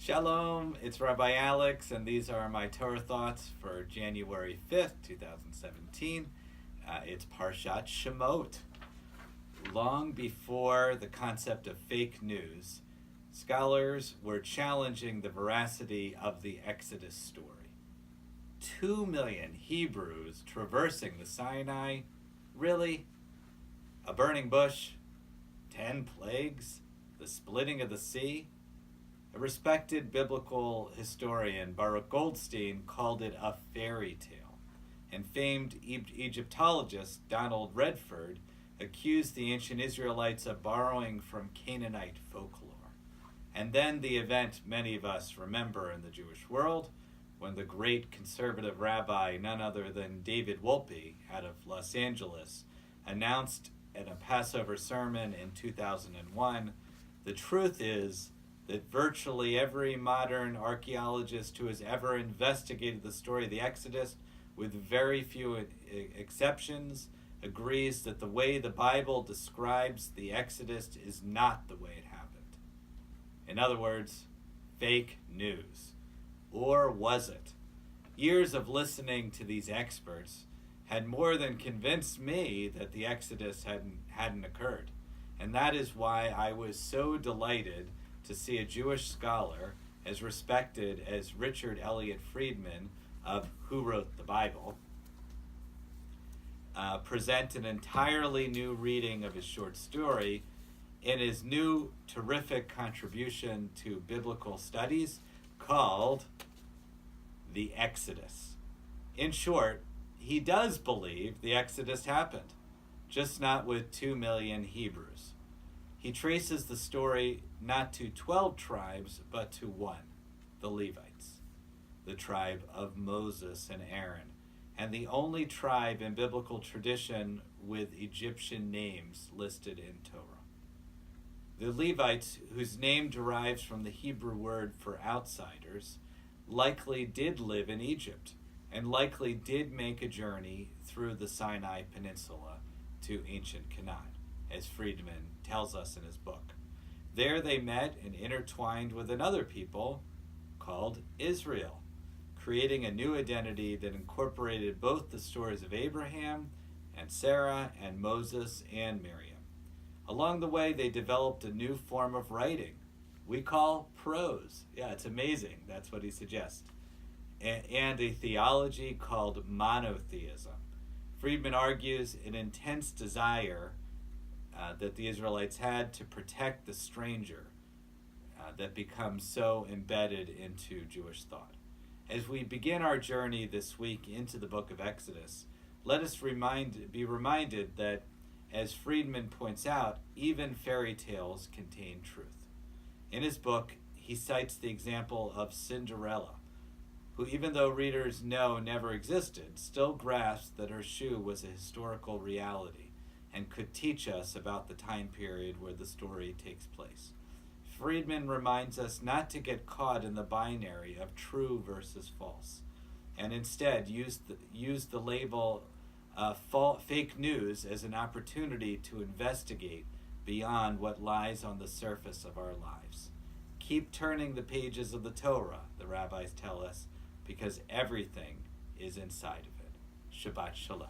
Shalom, it's Rabbi Alex, and these are my Torah thoughts for January 5th, 2017. It's Parashat Shemot. Long before the concept of fake news, scholars were challenging the veracity of the Exodus story. 2 million Hebrews traversing the Sinai? Really? A burning bush? 10 plagues? The splitting of the sea? A respected biblical historian, Baruch Goldstein, called it a fairy tale, and famed Egyptologist Donald Redford accused the ancient Israelites of borrowing from Canaanite folklore. And then the event many of us remember in the Jewish world, when the great conservative rabbi, none other than David Wolpe out of Los Angeles, announced in a Passover sermon in 2001, "The truth is that virtually every modern archaeologist who has ever investigated the story of the Exodus, with very few exceptions, agrees that the way the Bible describes the Exodus is not the way it happened." In other words, fake news. Or was it? Years of listening to these experts had more than convinced me that the Exodus hadn't occurred. And that is why I was so delighted to see a Jewish scholar as respected as Richard Elliott Friedman of Who Wrote the Bible present an entirely new reading of his short story in his new terrific contribution to biblical studies called The Exodus. In short, he does believe the Exodus happened, just not with 2 million Hebrews. He traces the story not to 12 tribes, but to one, the Levites, the tribe of Moses and Aaron, and the only tribe in biblical tradition with Egyptian names listed in Torah. The Levites, whose name derives from the Hebrew word for outsiders, likely did live in Egypt, and likely did make a journey through the Sinai Peninsula to ancient Canaan, as Friedman tells us in his book. There they met and intertwined with another people called Israel, creating a new identity that incorporated both the stories of Abraham and Sarah and Moses and Miriam. Along the way, they developed a new form of writing we call prose. Yeah, it's amazing. That's what he suggests. And a theology called monotheism. Friedman argues an intense desire that the Israelites had to protect the stranger that becomes so embedded into Jewish thought. As we begin our journey this week into the book of Exodus, let us be reminded that, as Friedman points out, even fairy tales contain truth. In his book, he cites the example of Cinderella, who, even though readers know never existed, still grasped that her shoe was a historical reality and could teach us about the time period where the story takes place. Friedman reminds us not to get caught in the binary of true versus false, and instead use the label fake news as an opportunity to investigate beyond what lies on the surface of our lives. Keep turning the pages of the Torah, the rabbis tell us, because everything is inside of it. Shabbat Shalom.